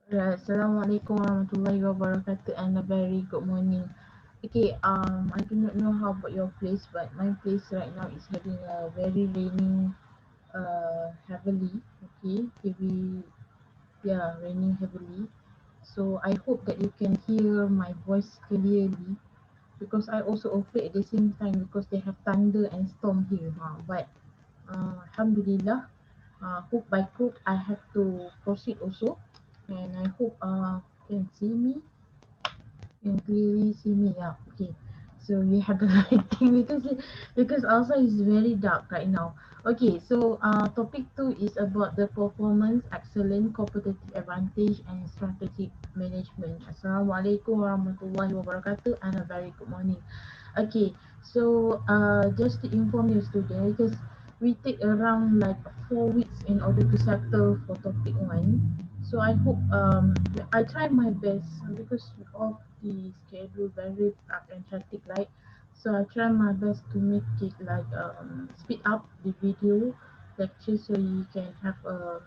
Assalamualaikum warahmatullahi wabarakatuh and a very good morning. Okay, I do not know how about your place, but my place right now is having a very raining heavily. Okay, heavy, yeah, raining heavily. So I hope that you can hear my voice clearly because I also afraid at the same time because they have thunder and storm here. But Alhamdulillah, hook by crook, I have to proceed also, and I hope can see me, can clearly see me. Yeah, okay. So we have the lighting because outside is very dark right now. Okay, so topic two is about the performance, excellent, competitive advantage, and strategic management. Assalamualaikum warahmatullahi wabarakatuh, and a very good morning. Okay, so just to inform you student, because we take around like 4 weeks in order to settle for topic one. So I hope I try my best because of the schedule very packed and hectic, right? So I try my best to make it like speed up the video lecture so you can have a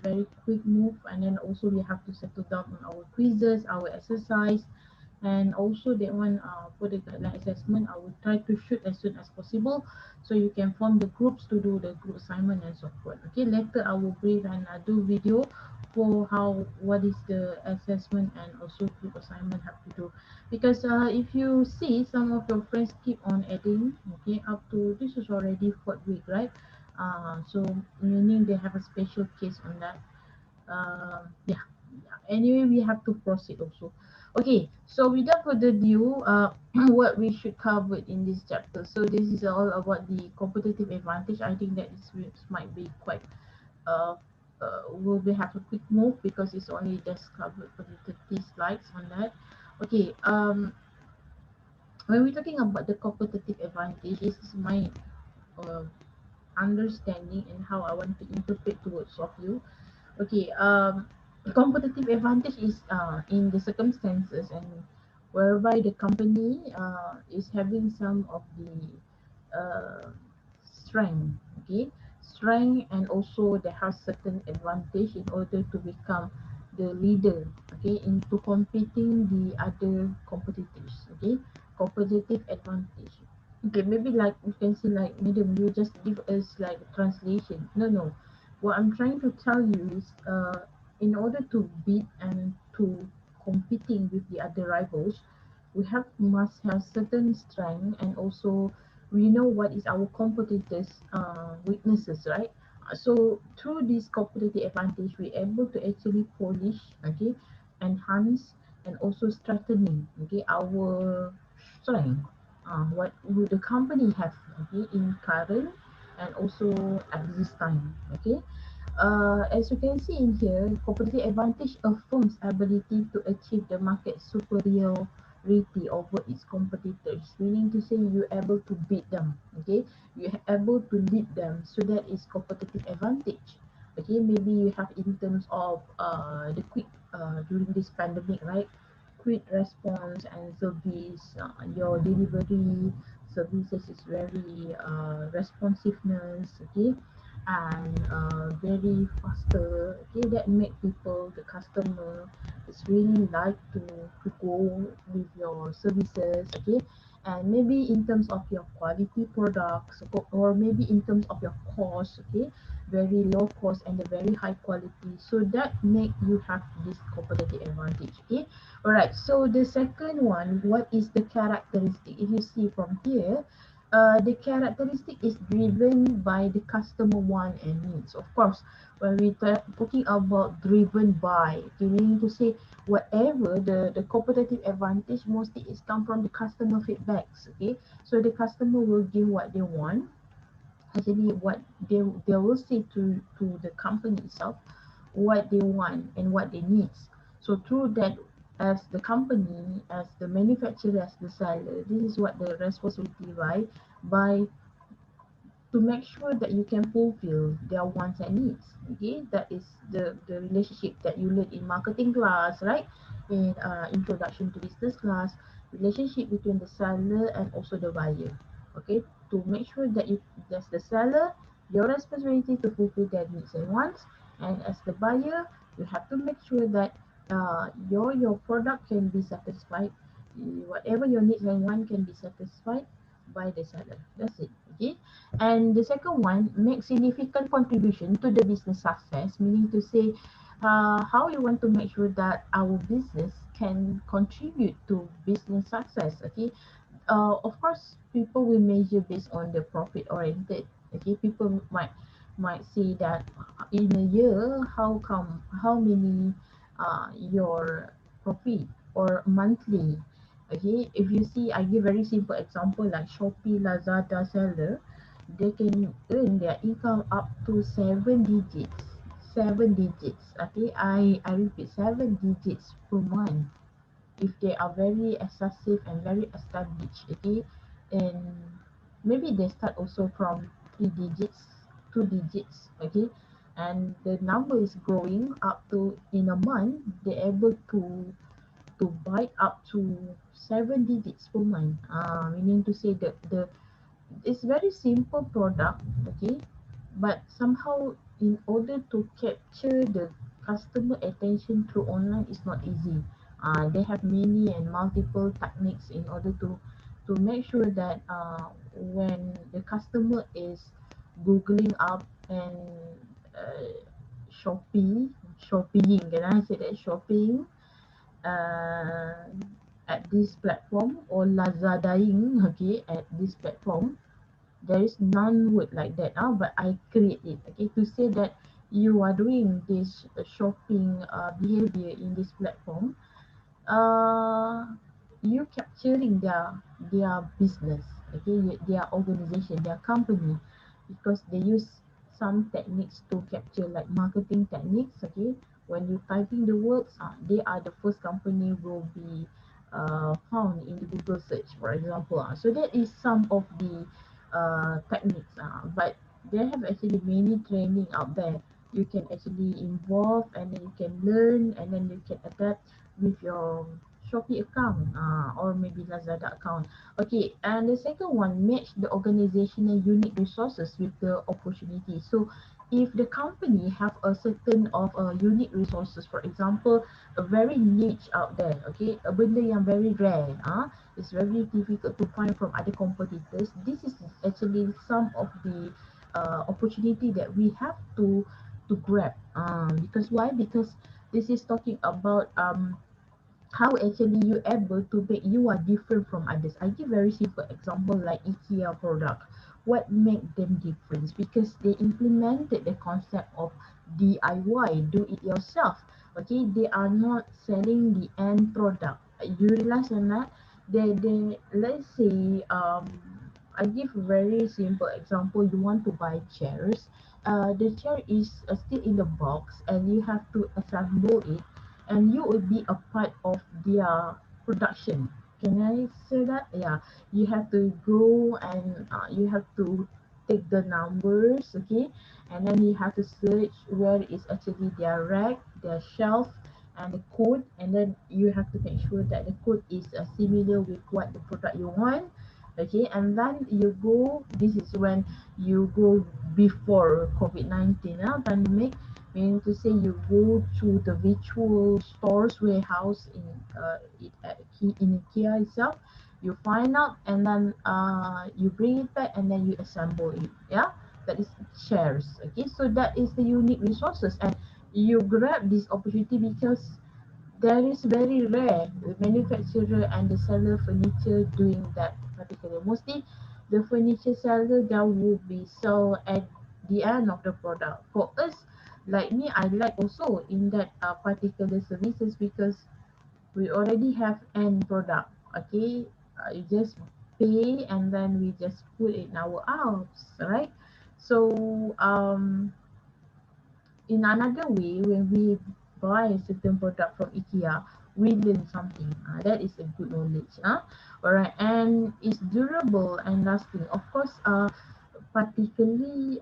very quick move, and then also we have to settle down on our quizzes, our exercise, and also that one for the guideline assessment I will try to shoot as soon as possible so you can form the groups to do the group assignment and so forth. Okay, later I will brief and do video for how what is the assessment and also group assignment have to do, because if you see some of your friends keep on adding, okay, up to this is already fourth week, right? So meaning they have a special case on that. Yeah, yeah. Anyway, we have to proceed also. Okay, so without further ado, what we should cover in this chapter. So this is all about the competitive advantage. I think that this might be quite uh, we'll be have a quick move because it's only just covered for the 30 slides on that. Okay, when we're talking about the competitive advantage, this is my uh, understanding and how I want to interpret towards of you. Okay, competitive advantage is in the circumstances and whereby the company is having some of the uh, strength, okay, strength, and also they have certain advantage in order to become the leader, okay, into competing the other competitors, okay, competitive advantage. Okay, maybe like you can say like madam, you just give us like translation. No. What I'm trying to tell you is in order to beat and to competing with the other rivals, we have must have certain strength, and also we know what is our competitors weaknesses, right? So through this competitive advantage we're able to actually polish, okay, enhance, and also strengthening, okay, our strength, what would the company have, okay, in current and also at this time, okay. As you can see in here, competitive advantage affirms ability to achieve the market superiority over its competitors, meaning to say you're able to beat them, okay, you're able to lead them, so that is competitive advantage. Okay, maybe you have in terms of the quick during this pandemic, right? Quick response and service, your delivery services is very responsiveness, okay, and very faster, okay, that make people, the customer is really like to go with your services, okay. And maybe in terms of your quality products, or maybe in terms of your cost, okay, very low cost and a very high quality, so that make you have this competitive advantage, okay. All right, so the second one, what is the characteristic? If you see from here, the characteristic is driven by the customer want and needs. Of course, when we talking about driven by, okay, meaning to say whatever the competitive advantage mostly is come from the customer feedbacks. Okay, so the customer will give what they want, actually what they will say to the company itself, what they want and what they need. So through that, as the company, as the manufacturer, as the seller, this is what the responsibility, right? By to make sure that you can fulfill their wants and needs. Okay, that is the relationship that you learn in marketing class, right? In introduction to business class, relationship between the seller and also the buyer. Okay, to make sure that you, as the seller, your responsibility to fulfill their needs and wants, and as the buyer, you have to make sure that your product can be satisfied. Whatever your needs and want can be satisfied by the seller. That's it. Okay. And the second one, make significant contribution to the business success, meaning to say how you want to make sure that our business can contribute to business success. Okay. Of course, people will measure based on the profit oriented. Okay, people might say that in a year, how many your profit or monthly. Okay, if you see, I give very simple example like Shopee, Lazada seller, they can earn their income up to 7 digits. 7 digits. Okay, I repeat, 7 digits per month if they are very excessive and very established, okay, and maybe they start also from 3 digits, 2 digits, okay, and the number is growing up to in a month they're able to buy up to 7 digits per month, meaning to say that the it's very simple product, okay, but somehow in order to capture the customer attention through online is not easy. They have many and multiple techniques in order to make sure that when the customer is googling up and uh, Shopee, shopping, can I say that shopping uh, at this platform or Lazadaing, okay, at this platform, there is none word like that, but I create it, okay, to say that you are doing this shopping behavior in this platform. uh, you capturing their business, okay, their organization, their company, because they use some techniques to capture like marketing techniques, okay. When you typing the words, they are the first company will be found in the Google search, for example. So that is some of the techniques, but they have actually many training out there. You can actually involve and then you can learn and then you can adapt with your Shopee account, or maybe Lazada account. Okay, and the second one, match the organizational unique resources with the opportunity. So if the company have a certain of unique resources, for example, a very niche out there, okay, a benda yang very rare, it's very difficult to find from other competitors. This is actually some of the opportunity that we have to grab. Because why? Because this is talking about how actually you able to make you are different from others. I give very simple example like IKEA product. What make them different? Because they implemented the concept of DIY, do it yourself. Okay, they are not selling the end product. You realize or not? They let's say I give very simple example. You want to buy chairs. The chair is still in the box, and you have to assemble it and you will be a part of their production. Can I say that? Yeah, you have to go and you have to take the numbers, okay, and then you have to search where is actually their rack, their shelf, and the code, and then you have to make sure that the code is similar with what the product you want. Okay, and then you go. This is when you go before COVID-19 pandemic, meaning to say you go to the virtual stores warehouse in IKEA itself, you find out and then you bring it back and then you assemble it. Yeah, that is shares. Okay, so that is the unique resources and you grab this opportunity because there is very rare the manufacturer and the seller furniture doing that particular. Mostly the furniture seller that will be sold at the end of the product. For us, like me, I like also in that particular services because we already have end product. Okay, you just pay and then we just put it in our house, right? So in another way, when we buy a certain product from IKEA, we learn something. That is a good knowledge. Alright, and it's durable and lasting. Of course, particularly,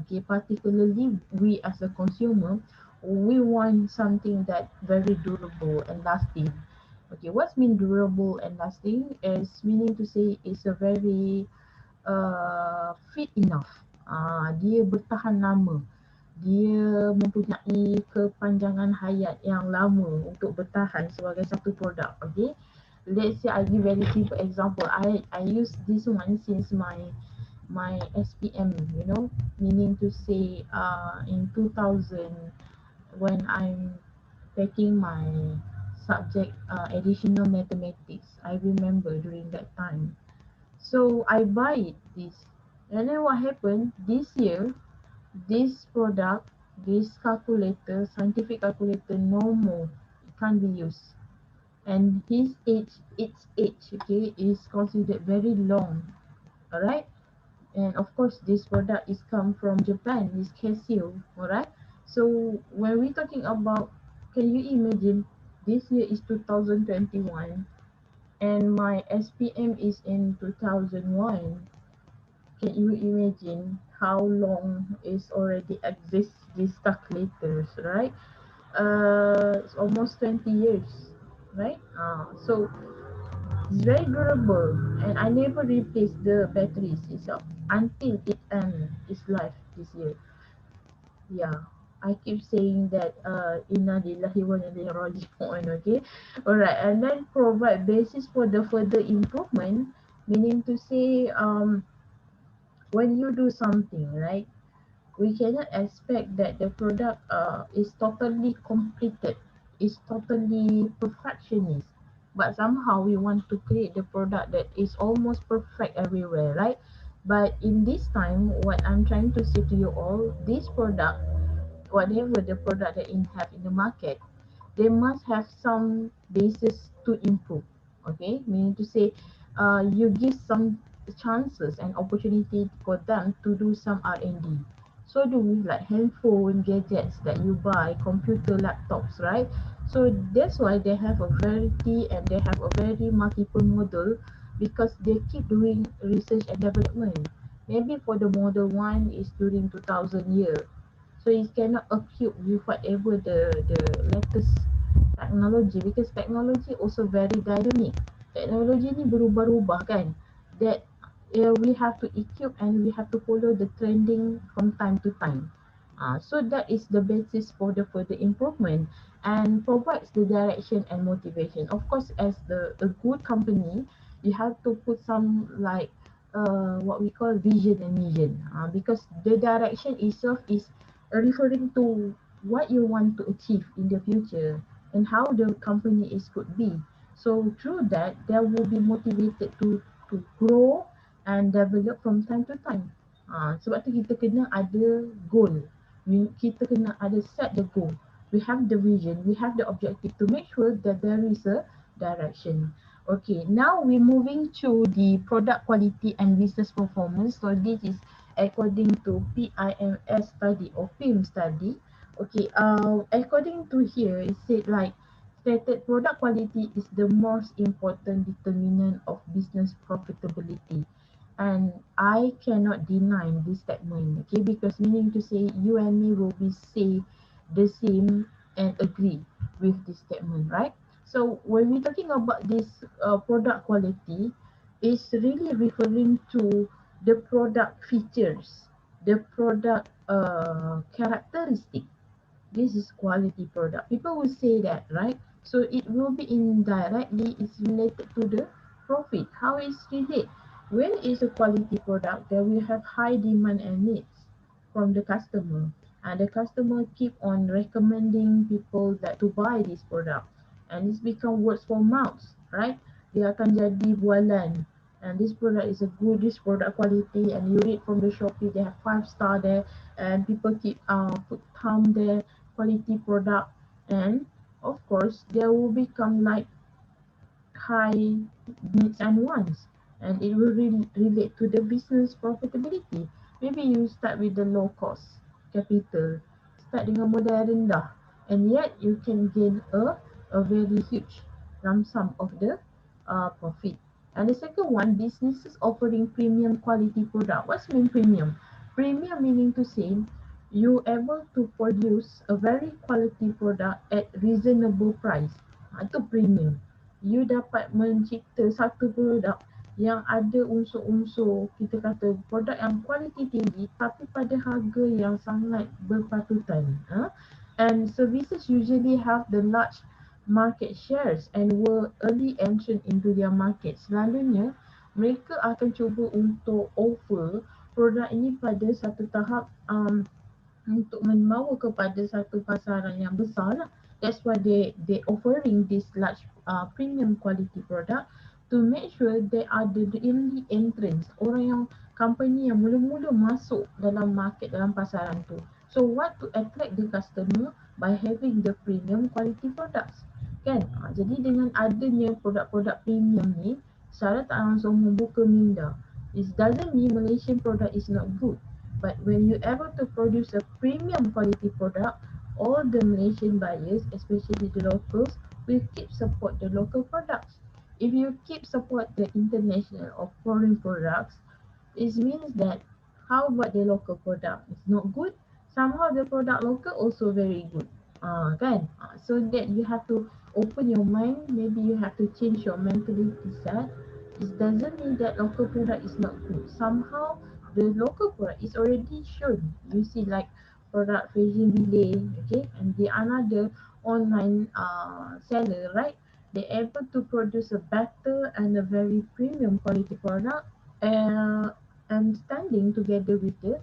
okay, particularly we as a consumer, we want something that very durable and lasting. Okay, what's mean durable and lasting is meaning to say it's a very fit enough. Dia bertahan lama. dia mempunyai kepanjangan hayat yang lama untuk bertahan sebagai satu produk. Okay, let's say I give very simple example. I use this one since my SPM, meaning to say in 2000, when I'm taking my subject additional mathematics. I remember during that time. So I buy it this, and then what happened this year? This product, this calculator, scientific calculator, no more. It can't be used. And its age, okay, is considered very long. Alright? And of course, this product is come from Japan, is Casio. Alright? So when we're talking about, can you imagine, this year is 2021 and my SPM is in 2001. Can you imagine how long is already exist these calculators, right? It's almost 20 years, right? So it's very durable, and I never replace the batteries itself until it ends its life this year. Yeah, I keep saying that inna lillahi wa inna ilaihi raji'un, okay? Alright, and then provide basis for the further improvement, meaning to say when you do something, right? We cannot expect that the product is totally completed, is totally perfectionist. But somehow we want to create the product that is almost perfect everywhere, right? But in this time, what I'm trying to say to you all, this product, whatever the product that you have in the market, they must have some basis to improve. Okay, meaning to say, you give some chances and opportunity for them to do some R&D. So do with like handphone, gadgets that you buy, computer, laptops, right? So that's why they have a variety and they have a very multiple model, because they keep doing research and development. Maybe for the model one is during 2000 year, so it cannot equip with whatever the latest technology, because technology also very dynamic. Teknologi ni berubah-ubah kan, that we have to equip and we have to follow the trending from time to time. So that is the basis for the further improvement and provides the direction and motivation. Of course, as a good company, you have to put some like what we call vision and mission, because the direction itself is referring to what you want to achieve in the future and how the company is could be. So through that, they will be motivated to grow and develop from time to time. Sebab tu kita kena ada goal. Kita kena ada set the goal. We have the vision, we have the objective to make sure that there is a direction. Okay, now we're moving to the product quality and business performance. So this is according to PIMS study or PIM study. Okay, according to here, it said like stated product quality is the most important determinant of business profitability. And I cannot deny this statement, okay, because meaning to say you and me will be say the same and agree with this statement, right? So when we're talking about this product quality, it's really referring to the product features, the product characteristic. This is quality product. People will say that, right? So it will be indirectly is related to the profit. How is relate? When is a quality product, there will have high demand and needs from the customer, and the customer keep on recommending people that to buy this product, and it's become words for mouth, right? Dia akan jadi bualan, and this product is a good, this product quality, and you read from the Shopee, they have 5 star there, and people keep put thumb there, quality product, and of course there will become like high needs and wants, and it will relate to the business profitability. Maybe you start with the low cost capital, start dengan modal rendah, and yet you can gain a very huge lump sum of the profit. And the second one, businesses offering premium quality product. What's mean premium? Premium meaning to say you able to produce a very quality product at reasonable price. Itu premium. You dapat mencipta satu produk yang ada unsur-unsur kita kata produk yang kualiti tinggi tapi pada harga yang sangat berpatutan. And services usually have the large market shares and were early entrant into their market. Selalunya mereka akan cuba untuk offer produk ini pada satu tahap untuk membawa kepada satu pasaran yang besar lah. That's why they offering this large premium quality product to make sure they are the only entrants, orang yang company yang mula-mula masuk dalam market dalam pasaran tu. So what to attract the customer by having the premium quality products, kan? Jadi dengan adanya produk-produk premium ni secara tak langsung membuka minda. It doesn't mean Malaysian product is not good. But when you able to produce a premium quality product, all the Malaysian buyers, especially the locals, will keep support the local products. If you keep support the international or foreign products, it means that how about the local product is not good, somehow the product local also very good. Kan? So that you have to open your mind, maybe you have to change your mentality set. It doesn't mean that local product is not good. Somehow the local product is already shown. You see like product Fashion Relay, okay, and the another online seller, right? They're able to produce a better and a very premium quality product uh, and standing together with the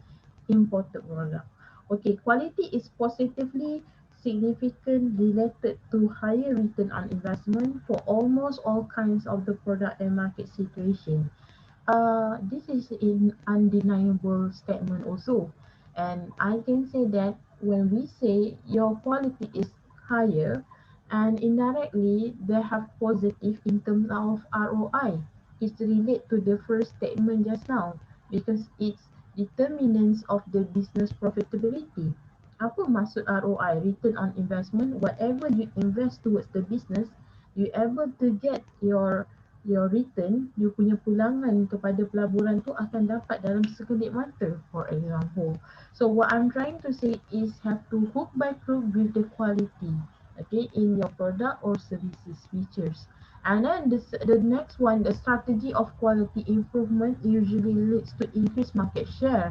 imported product. Okay, quality is positively significant related to higher return on investment for almost all kinds of the product and market situation. This is an undeniable statement also. And I can say that when we say your quality is higher, and indirectly they have positive in terms of ROI. It's related to the first statement just now because it's determinants of the business profitability. Apa maksud ROI? Return on investment. Whatever you invest towards the business, you able to get your return, you punya pulangan kepada pelaburan tu akan dapat dalam sekelip mata, for example. So what I'm trying to say is have to hook by crook with the quality, okay, in your product or services features. And then the next one, the strategy of quality improvement usually leads to increased market share,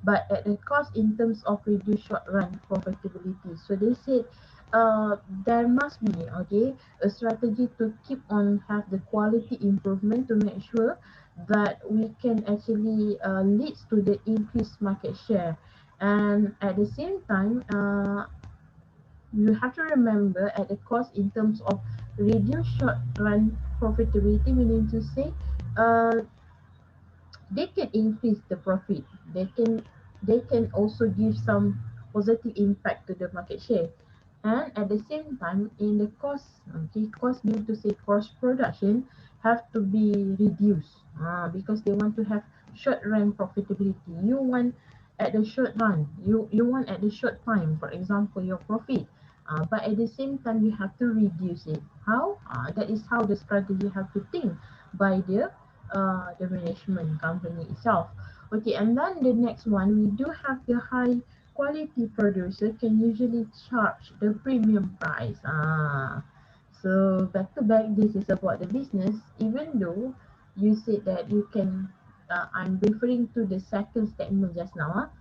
but at a cost in terms of reduced short run profitability. So they said there must be, okay, a strategy to keep on have the quality improvement to make sure that we can actually leads to the increased market share. And at the same time, you have to remember at the cost in terms of reduce short run profitability, meaning to say uh, they can increase the profit. They can also give some positive impact to the market share. And at the same time, in the cost, okay, cost mean to say cost production have to be reduced because they want to have short run profitability. You want at the short run, you want at the short time, for example, your profit. But at the same time, you have to reduce it. How? That is how the strategy have to think by the management company itself. Okay, and then the next one, we do have the high quality producer can usually charge the premium price. So back to back, this is about the business. Even though you said that you can, I'm referring to the second statement just now.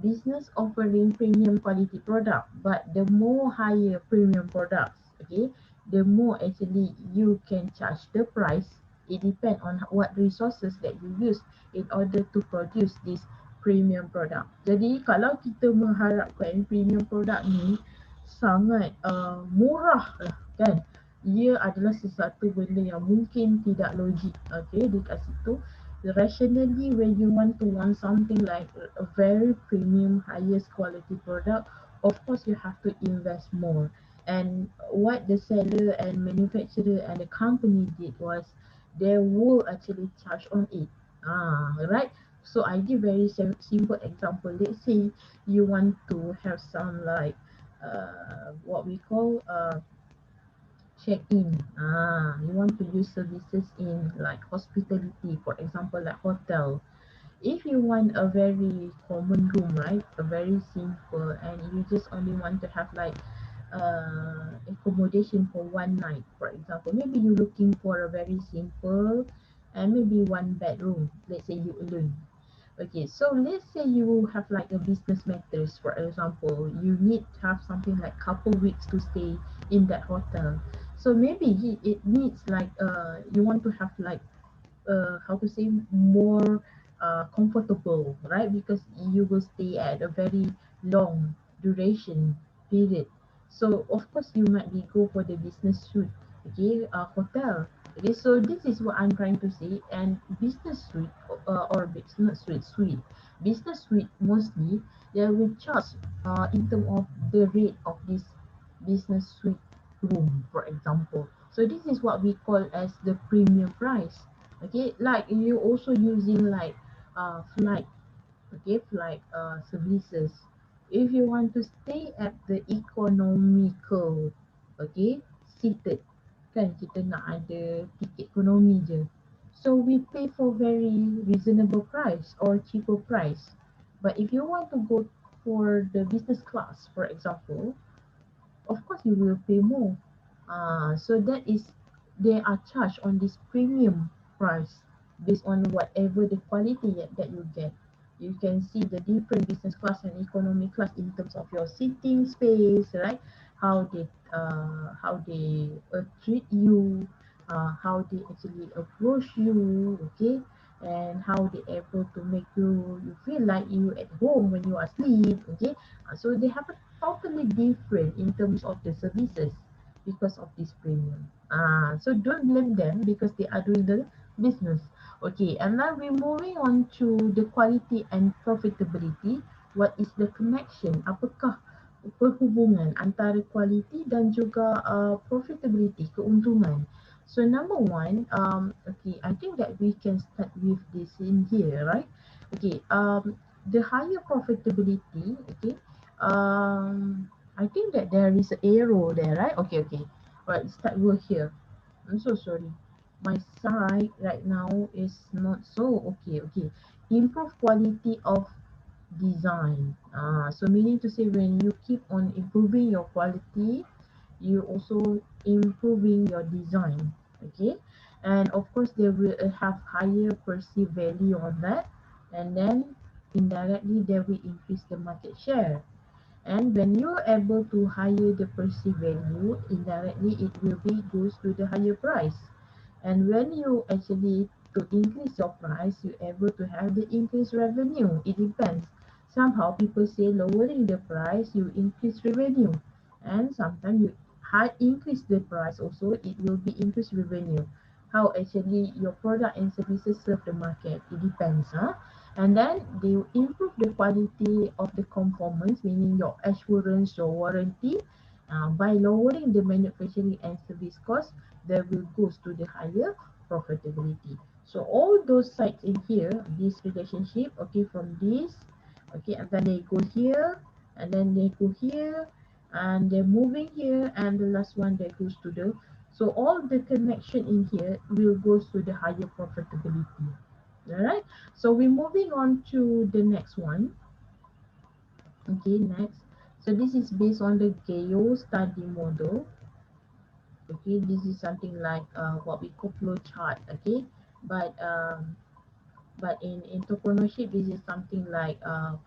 Business offering premium quality product, but the more higher premium products, okay, the more actually you can charge the price. It depends on what resources that you use in order to produce this premium product. Jadi kalau kita mengharapkan premium product ni sangat murah lah kan, ia adalah sesuatu benda yang mungkin tidak logik, okay, dekat situ. Rationally, when you want something like a very premium highest quality product, of course you have to invest more. And what the seller and manufacturer and the company did was they will actually charge on it. Right. So I give very simple example. Let's say you want to have some like what we call check-in. You want to use services in like hospitality, for example, like hotel. If you want a very common room, right, a very simple, and you just only want to have like accommodation for one night, for example, maybe you're looking for a very simple and maybe one bedroom. Let's say you alone. Okay, so let's say you have like a business matters, for example, you need to have something like couple weeks to stay in that hotel. So maybe it needs like you want to have like how to say more comfortable, right? Because you will stay at a very long duration period. So of course you might be go for the business suite, okay, hotel. Okay, so this is what I'm trying to say. And business suite or business business suite mostly they will charge in terms of the rate of this business suite room, for example. So this is what we call as the premium price. Okay, like you also using like flight, okay, flight services. If you want to stay at the economical, okay, seated, kan kita nak ada tiket ekonomi je. So we pay for very reasonable price or cheaper price. But if you want to go for the business class, for example, of course you will pay more. So that is they are charged on this premium price based on whatever the quality that you get. You can see the different business class and economy class in terms of your seating space, right? How they treat you, how they actually approach you, okay, and how they able to make you feel like you at home when you are asleep, okay. So they have a totally different in terms of the services because of this premium. So don't blame them because they are doing the business. Okay, and now we're moving on to the quality and profitability. What is the connection? Apakah perhubungan antara quality dan juga profitability, keuntungan? So number one, okay, I think that we can start with this in here, right? Okay, the higher profitability, okay, I think that there is an arrow there, right? Okay, okay. Alright, start over here. I'm so sorry. My side right now is not so okay. Okay, improve quality of design. So meaning to say when you keep on improving your quality, you also improving your design. Okay, and of course they will have higher perceived value on that, and then indirectly they will increase the market share. And when you're able to higher the perceived value, indirectly it will be goes to the higher price. And when you actually to increase your price, you're able to have the increased revenue. It depends. Somehow people say lowering the price, you increase revenue. And sometimes you high increase the price also, it will be increased revenue. How actually your product and services serve the market, it depends. Huh? And then they improve the quality of the conformance, meaning your assurance, your warranty, by lowering the manufacturing and service cost, there will goes to the higher profitability. So all those sides in here, this relationship, okay, from this, okay, and then they go here, and then they go here, and they're moving here, and the last one that goes to the, so all the connection in here will goes to the higher profitability. All right, so we're moving on to the next one. Okay, next. So this is based on the Gale study model. Okay, this is something like what we call flow chart. Okay, but in entrepreneurship, this is something like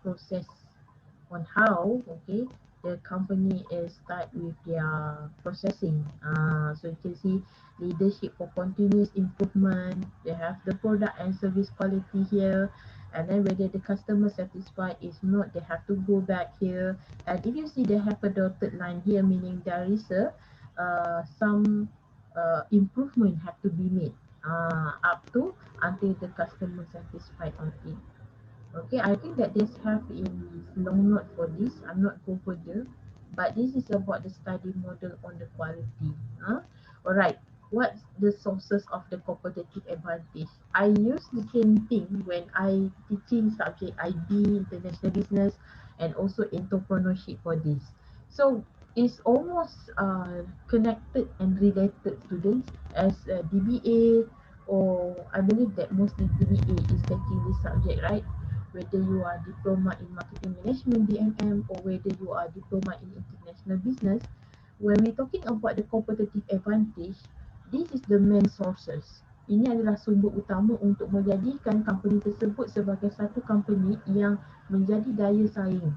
process on how, okay, the company is start with their processing. So you can see leadership for continuous improvement. They have the product and service quality here, and then whether the customer satisfied is not, they have to go back here. And if you see they have a dotted line here, meaning there is a some improvement have to be made up to until the customer satisfied on it. Okay, I think that this have in long note for this. I'm not go further, but this is about the study model on the quality. Alright, what's the sources of the competitive advantage? I use the same thing when I teaching subject IB, international business, and also entrepreneurship for this. So it's almost connected and related students as DBA, or I believe that mostly DBA is taking this subject, right? Whether you are diploma in marketing management DMM, or whether you are diploma in international business, when we're talking about the competitive advantage, this is the main sources. Ini adalah sumber utama untuk menjadikan company tersebut sebagai satu company yang menjadi daya saing,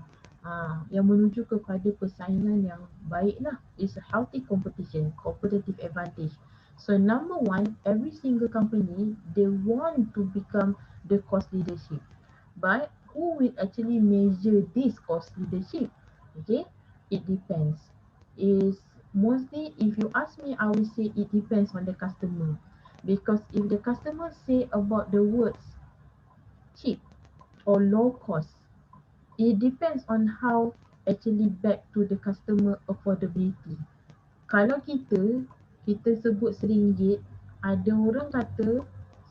yang menuju kepada persaingan yang baik lah. It's a healthy competition, competitive advantage. So number one, every single company, they want to become the cost leadership. But who will actually measure this cost leadership? Okay, it depends. Is mostly, if you ask me, I will say it depends on the customer. Because if the customer say about the words cheap or low cost, it depends on how actually back to the customer affordability. Kalau kita sebut RM1, ada orang kata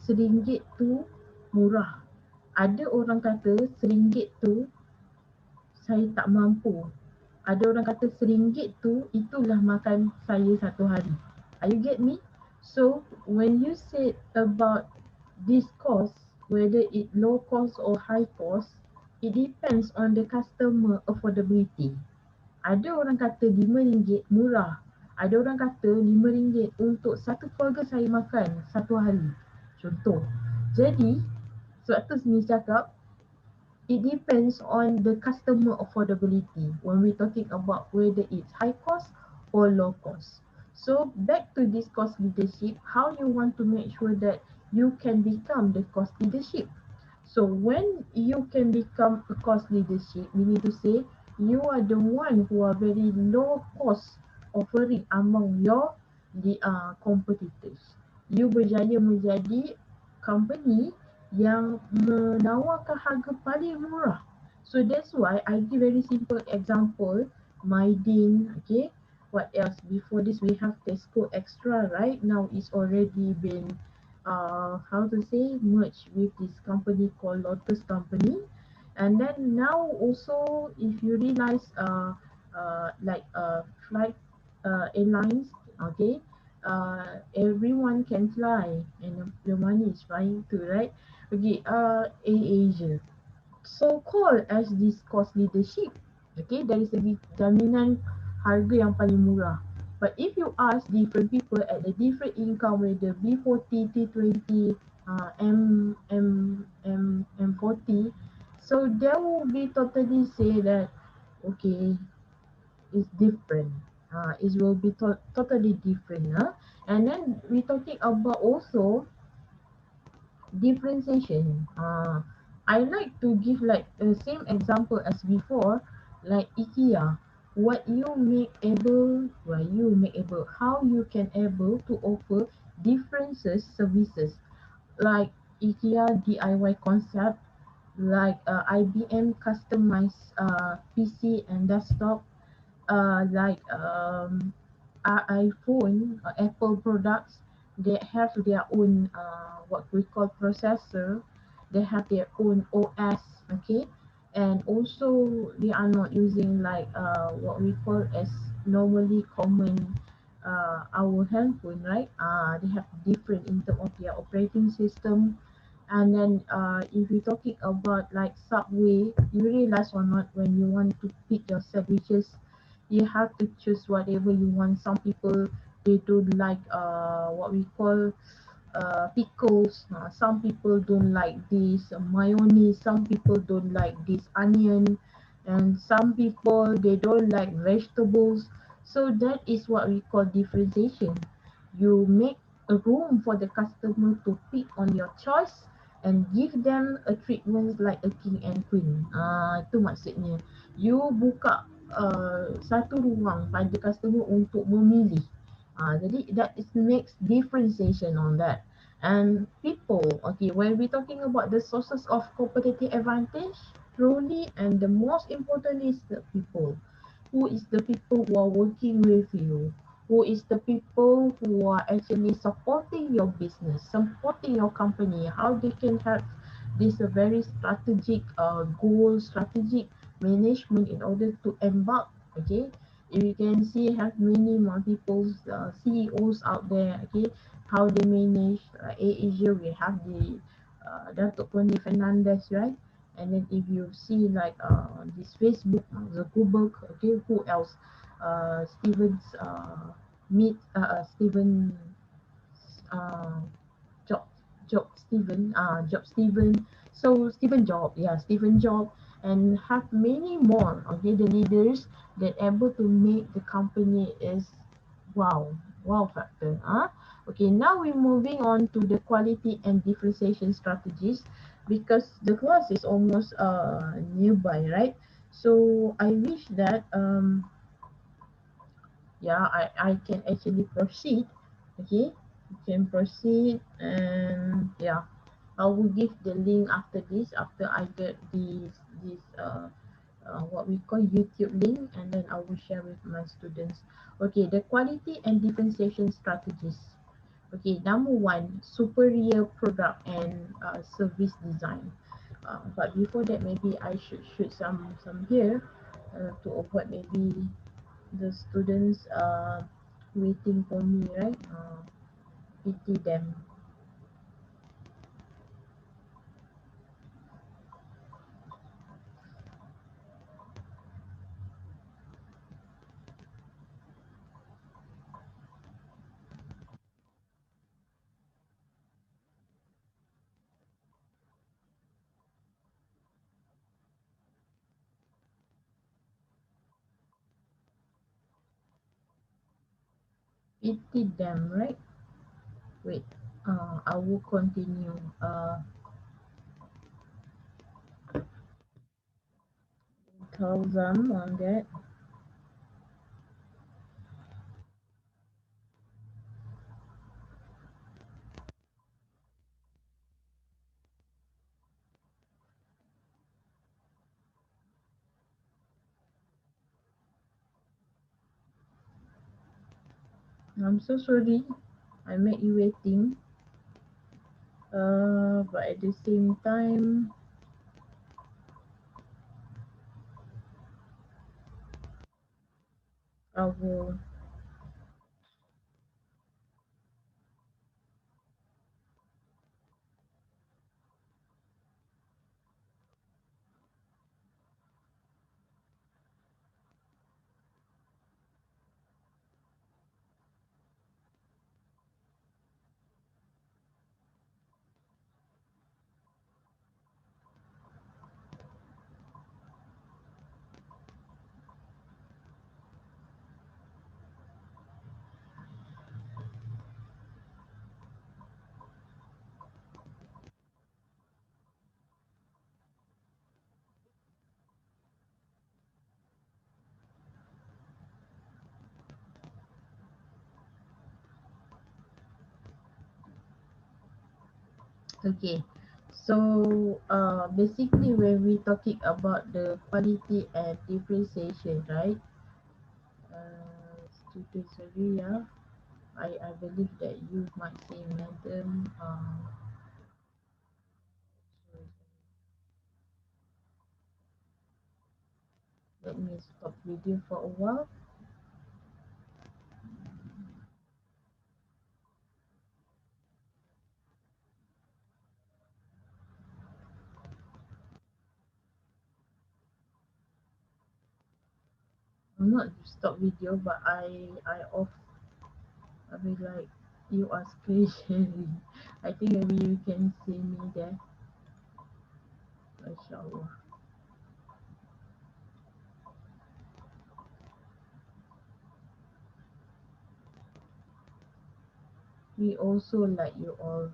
RM1 tu murah. Ada orang kata RM1 tu saya tak mampu. Ada orang kata RM1 tu itulah makan saya satu hari. Are you get me? So when you say about this cost, whether it low cost or high cost, it depends on the customer affordability. Ada orang kata RM5 murah. Ada orang kata RM5 untuk satu keluarga saya makan satu hari. Contoh. Jadi, sebab tu Smi cakap, it depends on the customer affordability when we're talking about whether it's high cost or low cost. So back to this cost leadership, how you want to make sure that you can become the cost leadership. So when you can become a cost leadership, meaning to say you are the one who are very low cost offering among your competitors. You berjaya menjadi company yang menawarkan harga paling murah. So that's why I give very simple example. Mydin, okay. What else? Before this we have Tesco Extra, right? Now it's already been how to say merged with this company called Lotus Company. And then now also if you realize like flight airlines, okay, everyone can fly and the money is flying too, right? Okay, AirAsia, so called as this cost leadership. Okay, dari segi jaminan harga yang paling murah. But if you ask different people at the different income, whether B40, T20, M40, so they will be totally say that okay, it's different. It will be totally different. And then we talking about also differentiation. I like to give like the same example as before, like IKEA. What you make able, how you can able to offer differences services like IKEA DIY concept, like IBM customized PC and desktop, like iPhone, Apple products, they have their own what we call processor, they have their own OS, okay, and also they are not using like what we call as normally common our handphone, right? They have different in terms of their operating system. And then if you're talking about like Subway, you realize or not when you want to pick your sandwiches, you have to choose whatever you want. Some people they don't like what we call pickles. Some people don't like this mayonnaise. Some people don't like this onion, and some people they don't like vegetables. So that is what we call differentiation. You make a room for the customer to pick on your choice and give them a treatment like a king and queen. Itu maksudnya. You buka satu ruang pada customer untuk memilih. Jadi that is makes differentiation on that. And people, okay, when we're talking about the sources of competitive advantage, truly and the most important is the people. Who is the people who are working with you? Who is the people who are actually supporting your business, supporting your company? How they can have this a very strategic goal, strategic management in order to embark. Okay, if you can see, have many multiple CEOs out there. Okay, how they manage AirAsia. We have the Datuk Tony Fernandez, right? And then if you see like this Facebook, Zuckerberg, okay, who else? Steven Job Stephen, so Stephen Job, yeah, Stephen Job, and have many more. Okay, the leaders that able to make the company is wow, wow factor. Okay, now we're moving on to the quality and differentiation strategies because the class is almost nearby, right? So I wish that yeah, I can actually proceed. Okay, you can proceed, and yeah, I will give the link after this, after I get this what we call YouTube link, and then I will share with my students. Okay, the quality and differentiation strategies. Okay, number one, superior product and service design. But before that, maybe I should shoot some here to avoid maybe the students waiting for me, right? Pity them. Pity them, right? Wait, I will continue. Tell them on that. I'm so sorry. I made you waiting. But at the same time, I will. Okay. So basically, when we talking about the quality and differentiation, right? Students, sorry, yeah. I believe that you might say madam. Sorry, let me stop video for a while. I'm not stop video, but I off. I mean like you are screen sharing. I think maybe you can see me there. Inshallah. We also like you all.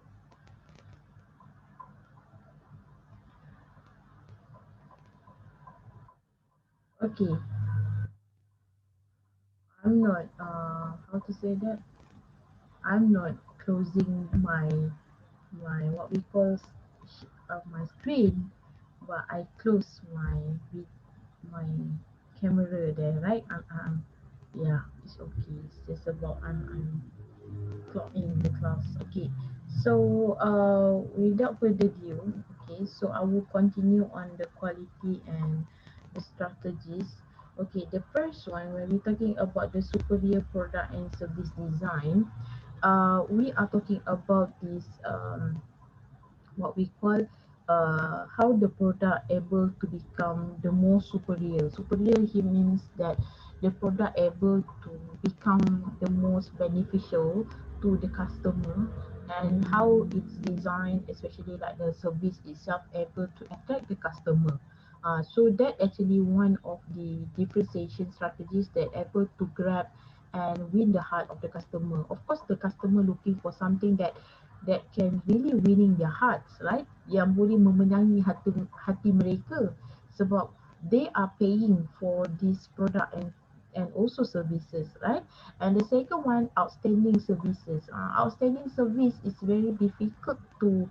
Okay, I'm not how to say that. I'm not closing my what we call my screen, but I close my camera there, right? Yeah, it's okay. It's just about I'm in the class. Okay, so without further ado, okay, so I will continue on the quality and the strategies. Okay, the first one when we're talking about the superior product and service design, we are talking about this what we call how the product able to become the more superior. Superior here means that the product able to become the most beneficial to the customer, and how it's designed, especially like the service itself, able to attract the customer. So that actually one of the differentiation strategies that able to grab and win the heart of the customer. Of course, the customer looking for something that can really winning their hearts, right? Yang boleh memenangi hati mereka, sebab they are paying for this product and also services, right? And the second one, outstanding services. Outstanding service is very difficult to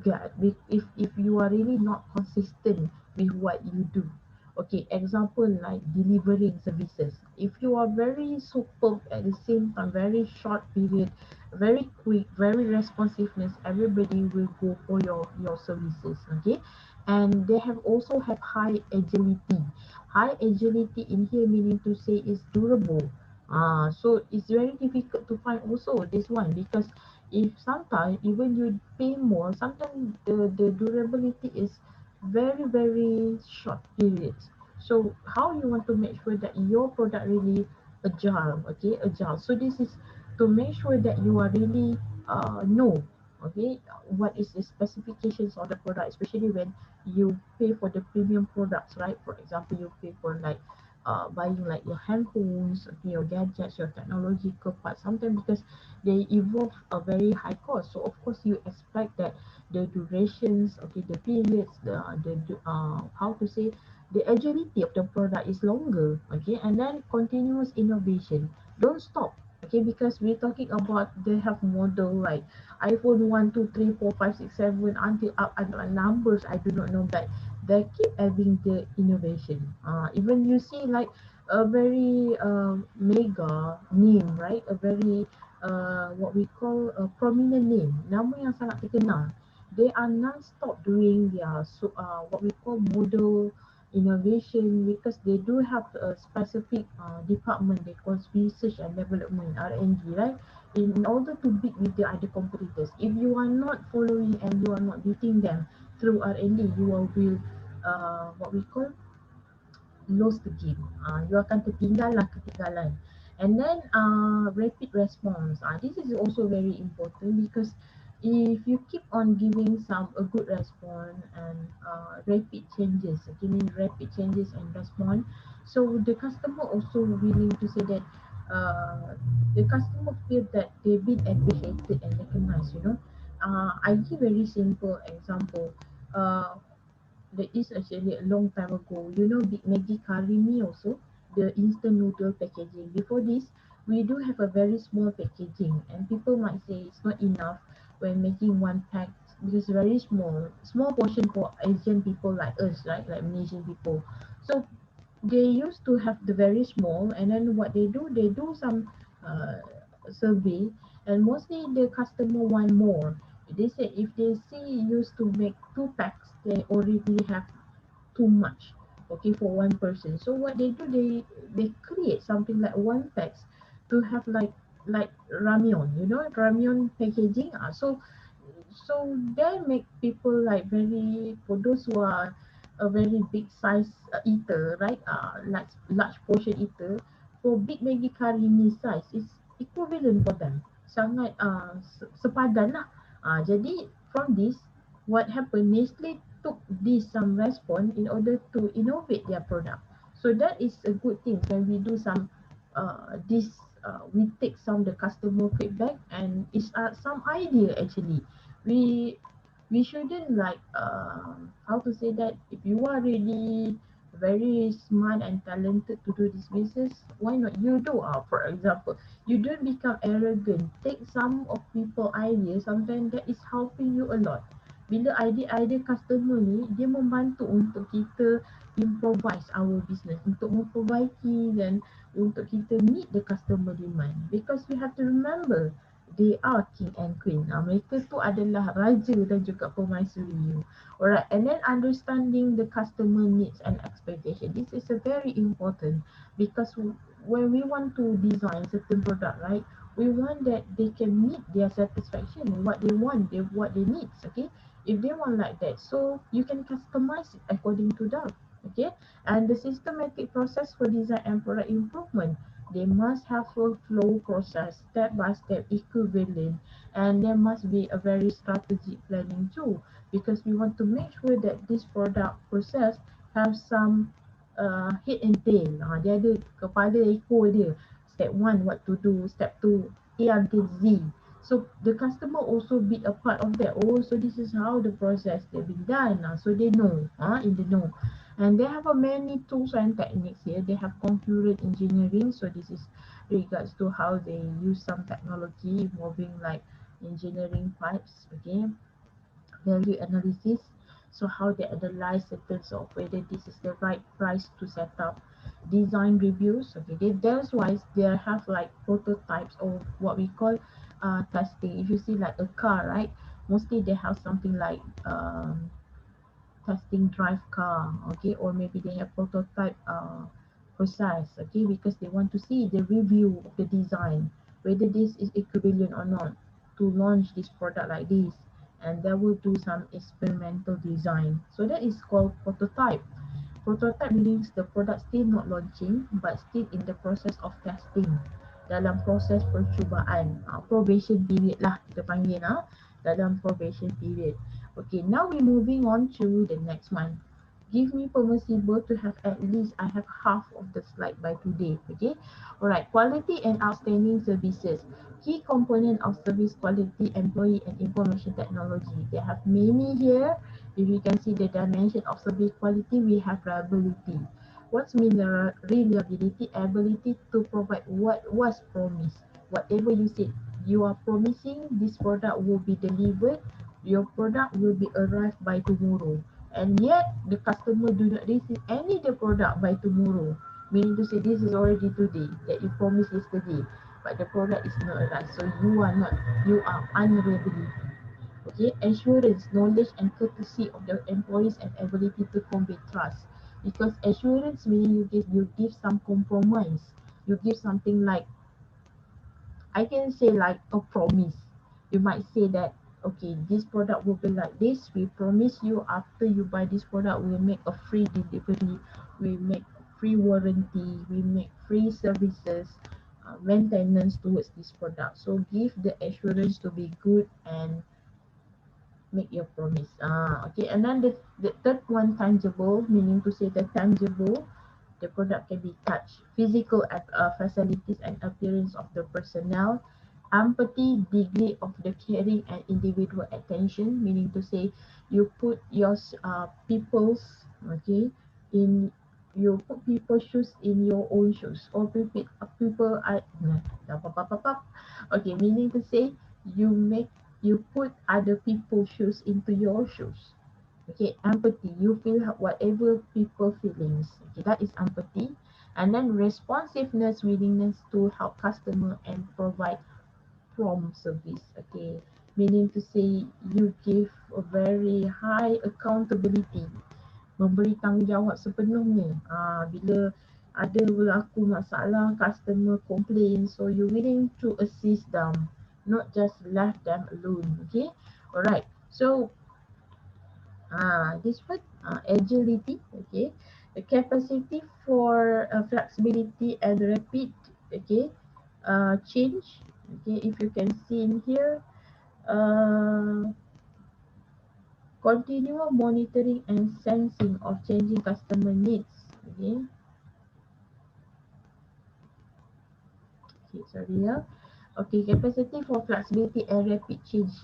get if you are really not consistent with what you do. Okay, example like delivering services. If you are very superb at the same time, very short period, very quick, very responsiveness, everybody will go for your services. Okay, and they have also have high agility. High agility in here meaning to say is durable. So it's very difficult to find also this one, because if sometimes even you pay more, sometimes the durability is very short periods. So how you want to make sure that your product really agile, okay, agile. So this is to make sure that you are really know, okay, what is the specifications of the product, especially when you pay for the premium products, right? For example, you pay for like buying like your handphones, okay, your gadgets, your technological parts, sometimes because they involve a very high cost. So of course you expect that the durations, okay, the periods, the how to say, the agility of the product is longer, okay, and then continuous innovation. Don't stop, okay, because we're talking about they have model like iPhone 1, 2, 3, 4, 5, 6, 7 until up until numbers I do not know, but they keep having the innovation. Even you see like a very mega name, right? A very what we call a prominent name, nama yang sangat terkenal. They are non-stop doing their what we call model innovation, because they do have a specific department they call research and development R&D, right? In order to beat with the other competitors. If you are not following and you are not beating them through R&D, you will what we call lose the game. You akan tertinggal lah, ketinggalan. And then rapid response. This is also very important, because if you keep on giving some a good response and rapid changes, okay, mean rapid changes and response, so the customer also willing to say that the customer feel that they've been appreciated and recognized. I give very simple example. Uh, there is actually a long time ago. Big Maggie Curry Mee also, the instant noodle packaging. Before this, we do have a very small packaging, and people might say it's not enough when making one pack because very small portion for Asian people like us, right? Like Malaysian people. So they used to have the very small, and then what they do some uh, survey, and mostly the customer want more. They say if they see used to make 2 packs, they already have too much, okay, for one person. So what they do, they create something like 1 packs to have like ramyeon, ramyeon packaging. So that make people like very, for those who are a very big size eater, right? Large portion eater, for big Maggi curry mee size is equivalent for them. Sangat sepadan lah. Jadi from this, what happened? Nestle took this some response in order to innovate their product. So that is a good thing when we do some this. We take some the customer feedback, and it's some idea actually. We we shouldn't like how to say that, if you are really very smart and talented to do this business, why not you do? For example, you don't become arrogant, take some of people idea, sometimes that is helping you a lot. Bila idea-idea customer ni, dia membantu untuk kita improvise our business, untuk memperbaiki dan untuk kita meet the customer demand, because we have to remember they are king and queen. Mereka tu adalah raja dan juga permaisuri you. Alright, and then understanding the customer needs and expectation. This is a very important, because when we want to design certain product, right? We want that they can meet their satisfaction, what they want, what they need. Okay, if they want like that, so you can customize it according to them. Okay, and the systematic process for design and product improvement. They must have a flow process, step by step, equivalent, and there must be a very strategic planning too, because we want to make sure that this product process have some head and tail. Dia ada kepala ekor dia. Step 1 what to do, step 2 A until Z. So the customer also be a part of that. Oh, so this is how the process they been done. So they know, in the know. And they have a many tools and techniques here. They have computer engineering. So this is regards to how they use some technology involving like engineering pipes. Okay, value analysis. So how they analyze in terms of whether this is the right price to set up. Design reviews. Okay, that's why they have like prototypes or what we call testing. If you see like a car, right? Mostly they have something like testing drive car, okay, or maybe they have prototype process, okay, because they want to see the review of the design, whether this is equivalent or not to launch this product like this, and they will do some experimental design. So that is called prototype. Prototype means the product still not launching but still in the process of testing. Dalam proses percubaan, probation period lah kita panggil dalam probation period. Okay, now we moving on to the next one. Give me permissible to have at least I have half of the slide by today. Okay, alright. Quality and outstanding services. Key component of service quality, employee and information technology. They have many here. If you can see the dimension of service quality, we have reliability. What's mean the reliability? Ability to provide what was promised. Whatever you said, you are promising this product will be delivered, your product will be arrived by tomorrow, and yet the customer do not receive any the product by tomorrow, meaning to say this is already today that you promised yesterday, but the product is not arrived, so you are unreliable. Okay, assurance, knowledge and courtesy of the employees and ability to convey trust. Because assurance meaning you give some compromise. You give something like, I can say like a promise. You might say that okay, this product will be like this. We promise you after you buy this product, we'll make a free delivery, we make free warranty, we make free services, maintenance towards this product. So give the assurance to be good and make your promise. Okay, and then the third one, tangible, meaning to say the tangible, the product can be touched, physical facilities and appearance of the personnel, empathy, degree of the caring and individual attention, meaning to say you put your people's, okay, in you put people's shoes in your own shoes, or people are okay, meaning to say you make you put other people's shoes into your shoes. Okay, empathy, you feel whatever people feelings. Okay, that is empathy. And then responsiveness, willingness to help customer and provide prompt service. Okay, meaning to say you give a very high accountability, memberi tanggungjawab sepenuhnya. Bila ada berlaku masalah, customer complain, so you willing to assist them, not just left them alone. Okay, alright. So this one, agility. Okay, the capacity for flexibility and rapid, okay, change. Okay, if you can see in here, uh, continual monitoring and sensing of changing customer needs. Okay, okay, sorry, okay, capacity for flexibility and rapid change,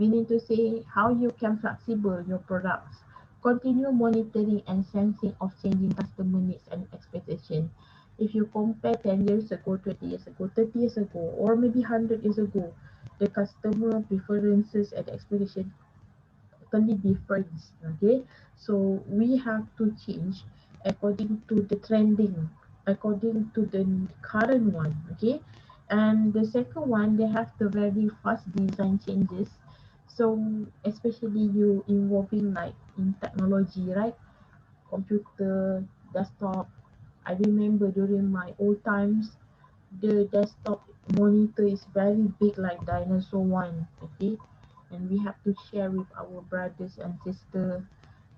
meaning to say how you can flexible your products, continue monitoring and sensing of changing customer needs and expectation. If you compare 10 years ago, 20 years ago, 30 years ago, or maybe 100 years ago, the customer preferences and expectation totally different. Okay, so we have to change according to the trending, according to the current one. Okay, and the second one, they have the very fast design changes. So especially you involving like in technology, right? Computer, desktop. I remember during my old times, the desktop monitor is very big like dinosaur one. Okay, and we have to share with our brothers and sisters,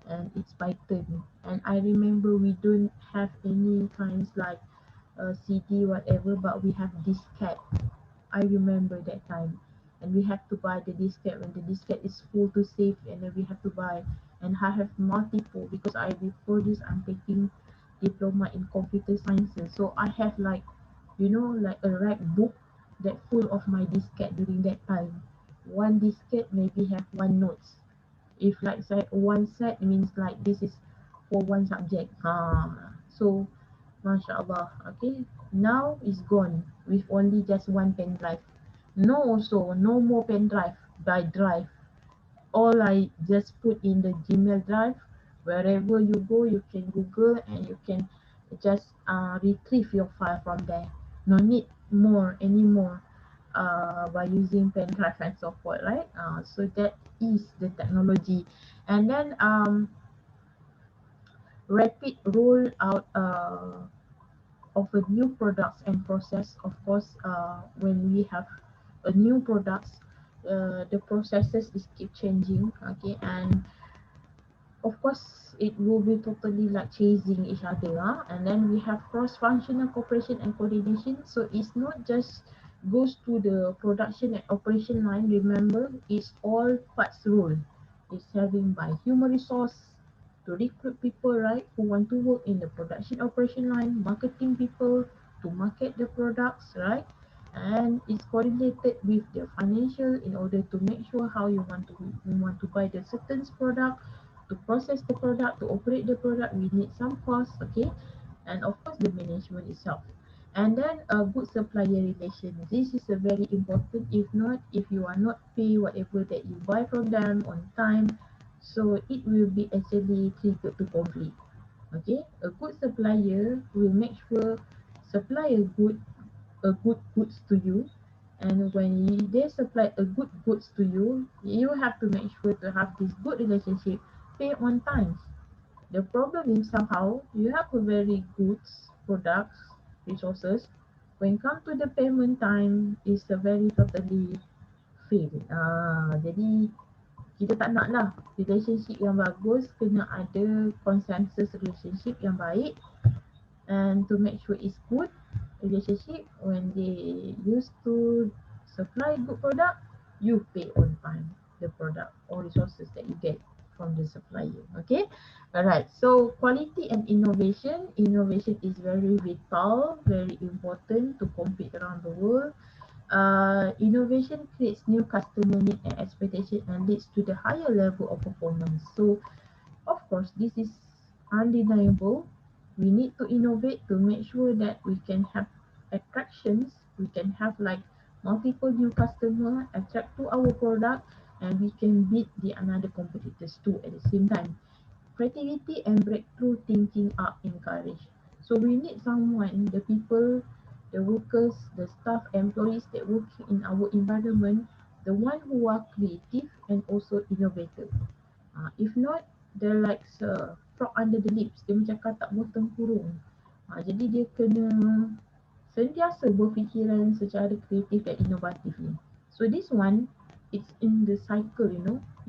and it's by turn. And I remember we don't have any kinds like CD, whatever, but we have diskette. I remember that time. And we have to buy the diskette when the diskette is full to save, and then we have to buy. And I have multiple because I before this I'm taking diploma in computer sciences. So I have like, like a rack book that full of my diskette during that time. One diskette maybe have one notes. If like say one set means like this is for one subject. So MashaAllah. Okay. Now it's gone with only just one pen drive. No also, no more pen drive by drive. All I just put in the Gmail drive. Wherever you go, you can Google and you can just retrieve your file from there. No need more anymore by using pen drive and so forth, right? So that is the technology. And then rapid roll out of a new products and process. Of course, when we have a new products, the processes is keep changing. Okay, and of course it will be totally like chasing each other, and then we have cross-functional cooperation and coordination. So it's not just goes to the production and operation line. Remember, it's all parts role. It's having by human resource to recruit people, right, who want to work in the production operation line, marketing people to market the products, right, and it's coordinated with the financial in order to make sure how you want to buy the certain product, to process the product, to operate the product. We need some cost, okay, and of course the management itself. And then a good supplier relation. This is a very important. If not, if you are not pay whatever that you buy from them on time, so it will be actually triggered to conflict. Okay, a good supplier will make sure supply a good goods to you, and when they supply a good goods to you, you have to make sure to have this good relationship, pay on time. The problem is somehow you have a very good products, resources. When come to the payment time, is a very totally fail. Jadi kita tak nak lah relationship yang bagus, kena ada consensus relationship yang baik, and to make sure it's good relationship when they used to supply good product, you pay on time the product or resources that you get from the supplier. Okay, all right. So quality and innovation is very vital, very important to compete around the world. Innovation creates new customer need and expectation and leads to the higher level of performance. So of course, this is undeniable. We need to innovate to make sure that we can have attractions, we can have like multiple new customer attract to our product, and we can beat the another competitors too at the same time. Creativity and breakthrough thinking are encouraged. So we need someone, the people, the workers, the staff, employees that work in our environment, the one who are creative and also innovative. If not, they're like frog under the lips. Dia macam katak botol kurung. Jadi dia kena sentiasa berfikiran secara kreatif dan inovatif ni. So this one, it's in the cycle,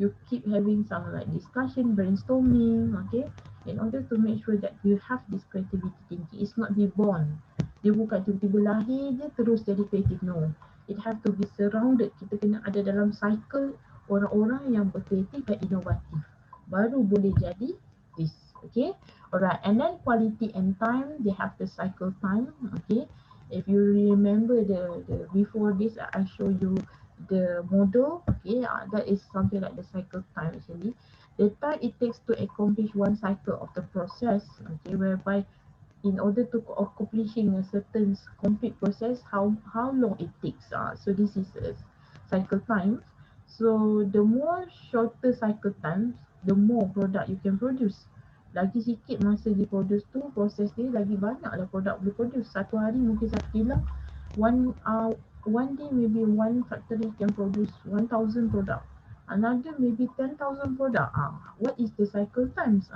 You keep having some like discussion, brainstorming, okay? In order to make sure that you have this creativity thinking. It's not be born. Dia bukan tiba-tiba lahir je terus jadi kreatif. No. It have to be surrounded. Kita kena ada dalam cycle orang-orang yang berkreatif dan inovatif. Baru boleh jadi this. Okay? Alright. And then quality and time, they have the cycle time. Okay? If you remember the before this, I show you the model. Okay, that is something like the cycle time actually. The time it takes to accomplish one cycle of the process. Okay, whereby in order to accomplishing a certain complete process, how long it takes. So this is a cycle time. So the more shorter cycle times, the more product you can produce. Lagi sikit masa di produce tu, proses dia lagi banyak lah produk boleh produce. Satu hari mungkin satu kilang, one day maybe one factory can produce 1,000 product. Another maybe 10,000 product. What is the cycle times?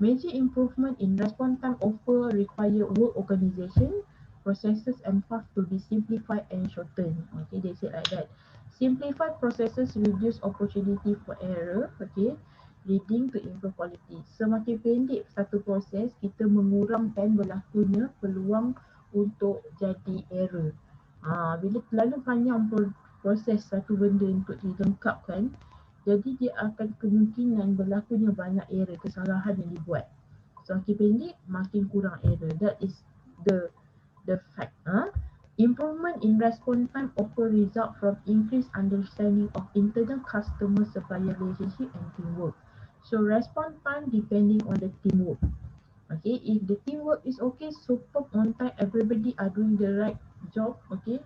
Major improvement in response time offer require work organization, processes and path to be simplified and shortened. Okay, they say like that. Simplified processes reduce opportunity for error. Okay, leading to improve quality. Semakin pendek satu proses, kita mengurangkan berlakunya peluang untuk jadi error. Bila terlalu panjang proses satu benda untuk dilengkapkan, jadi dia akan kemungkinan berlakunya banyak error, kesalahan yang dibuat. Semakin pendek, makin kurang error. That is the fact. Improvement in response time often result from increased understanding of internal customer supplier relationship and teamwork. So response time depending on the teamwork. Okay, if the teamwork is okay, superb on time, everybody are doing the right job. Okay,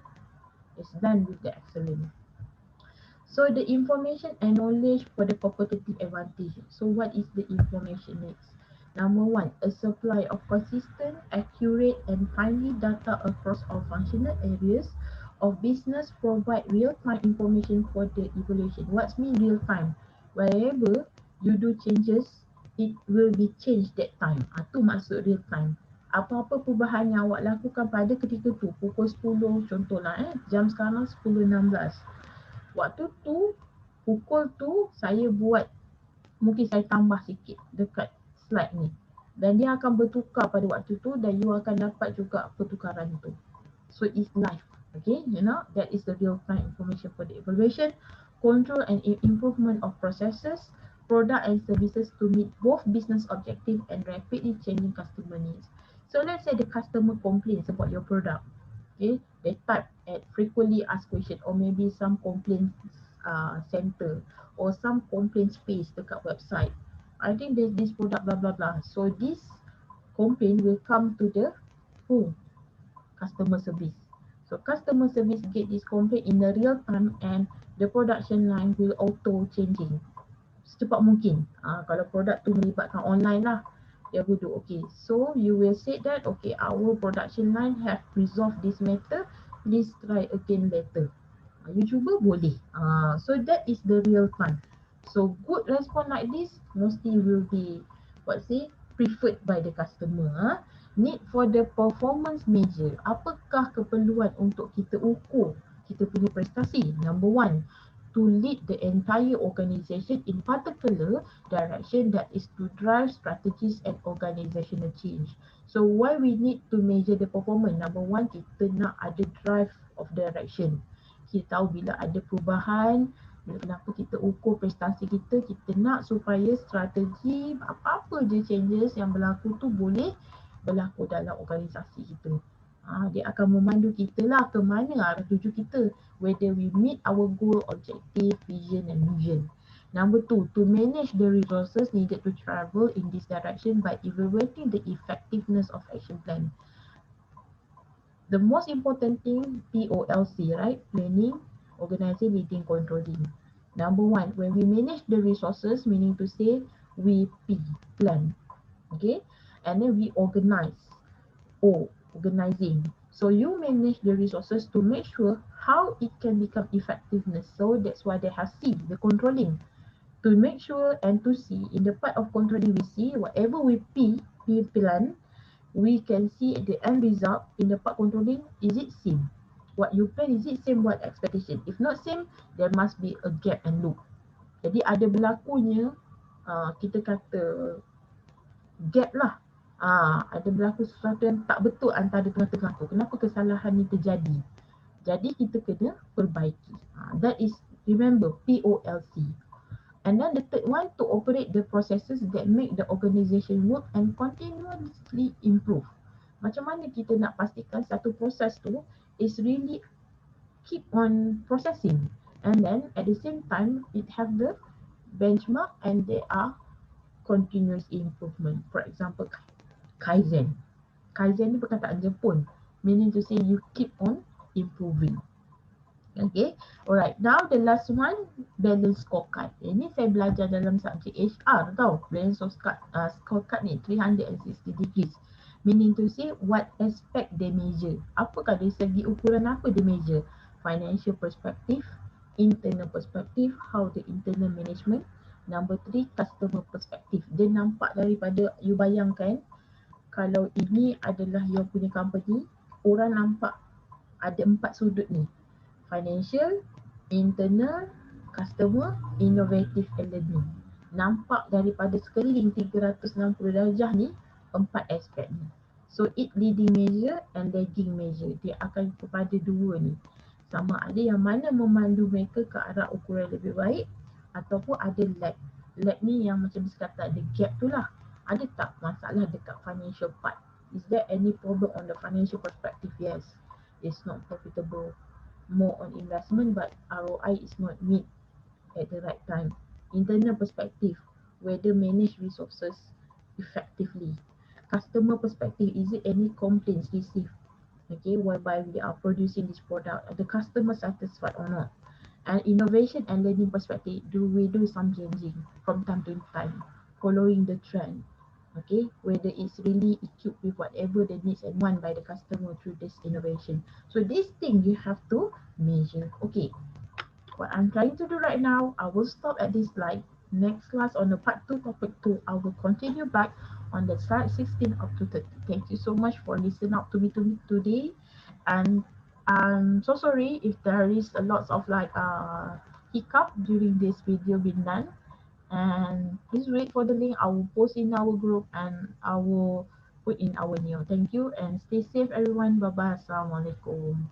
it's done with the excellent. So the information and knowledge for the competitive advantage. So what is the information next? Number one, a supply of consistent, accurate, and timely data across all functional areas of business provide real-time information for the evaluation. What's mean real-time? Wherever you do changes, it will be changed that time. Itu maksud real-time. Apa-apa perubahan yang awak lakukan pada ketika tu, pukul 10 contohlah jam sekarang 10.16. Waktu tu, pukul tu saya buat, mungkin saya tambah sikit dekat slide ni. Dan dia akan bertukar pada waktu tu dan you akan dapat juga pertukaran tu. So it's live. Okay, that is the real time information for the evaluation, control and improvement of processes, product and services to meet both business objective and rapidly changing customer needs. So let's say the customer complains about your product. Okay, they type at frequently asked question or maybe some complaints center or some complaint space dekat website. I think there's this product blah blah blah. So this complaint will come to the who? Customer service. So customer service get this complaint in the real time and the production line will auto changing secepat mungkin. Kalau produk tu melibatkan online lah, dia will do. Okay, so you will say that okay, our production line have resolved this matter, please try again later. You cuba boleh. So that is the real time. So good response like this mostly will be what say preferred by the customer. Need for the performance measure. Apakah keperluan untuk kita ukur kita punya prestasi? Number one, to lead the entire organisation in particular direction, that is to drive strategies and organizational change. So why we need to measure the performance? Number one, kita nak ada drive of direction. Kita tahu bila ada perubahan, kenapa kita ukur prestasi kita, kita nak supaya strategi apa-apa je changes yang berlaku tu boleh berlaku dalam organisasi kita. Dia akan memandu kita lah ke mana arah tuju kita, whether we meet our goal, objective, vision and mission. Number two, to manage the resources needed to travel in this direction by evaluating the effectiveness of action plan. The most important thing, POLC, right? Planning, organizing, leading, controlling. Number one, when we manage the resources, meaning to say we plan, okay? And then we organize, organizing. So you manage the resources to make sure how it can become effectiveness. So that's why they have C, the controlling. To make sure and to see, in the part of controlling we see, whatever we plan, we can see the end result in the part controlling, is it same? What you plan, is it same what expectation? If not same, there must be a gap and loop. Jadi ada berlakunya, kita kata gap lah. Ada berlaku sesuatu yang tak betul antara tengah-tengah tu. Kenapa kesalahan ni terjadi? Jadi kita kena perbaiki. That is, remember, POLC. And then the third one, to operate the processes that make the organisation work and continuously improve. Macam mana kita nak pastikan satu proses tu is really keep on processing, and then at the same time it have the benchmark and they are continuous improvement. For example, Kaizen. Kaizen ni perkataan Jepun, meaning to say you keep on improving. Okay, alright. Now the last one, balance scorecard. Ini saya belajar dalam subjek HR tau. Balance scorecard ni 360 degrees. Meaning to say what aspect they measure. Apakah dari segi ukuran apa they measure? Financial perspective, internal perspective, how the internal management. Number 3, customer perspective. Dia nampak daripada, you bayangkan, kalau ini adalah your punya company, orang nampak ada 4 sudut ni. Financial, internal, customer, innovative and learning. Nampak daripada sekeliling 360 darjah ni, 4 aspek ni. So it leading measure and lagging measure. Dia akan kepada dua ni. Sama ada yang mana memandu mereka ke arah ukuran lebih baik ataupun ada lag. Lag ni yang macam kata ada gap tu lah. Ada tak masalah dekat financial part? Is there any problem on the financial perspective? Yes. It's not profitable. More on investment but ROI is not meet at the right time. Internal perspective, whether manage resources effectively. Customer perspective, is it any complaints received? Okay, whereby we are producing this product, are the customer satisfied or not? And innovation and learning perspective, do we do some changing from time to time, following the trend? Okay, whether it's really equipped with whatever the needs and want by the customer through this innovation. So this thing you have to measure. Okay, what I'm trying to do right now, I will stop at this slide. Next class on the part 2, topic 2, I will continue back on the slide 16 up to 30. Thank you so much for listening up to me today. And I'm so sorry if there is a lot of hiccup during this video being done. And please wait for the link. I will post in our group and I will put in our new. Thank you and stay safe everyone. Bye bye. Assalamualaikum.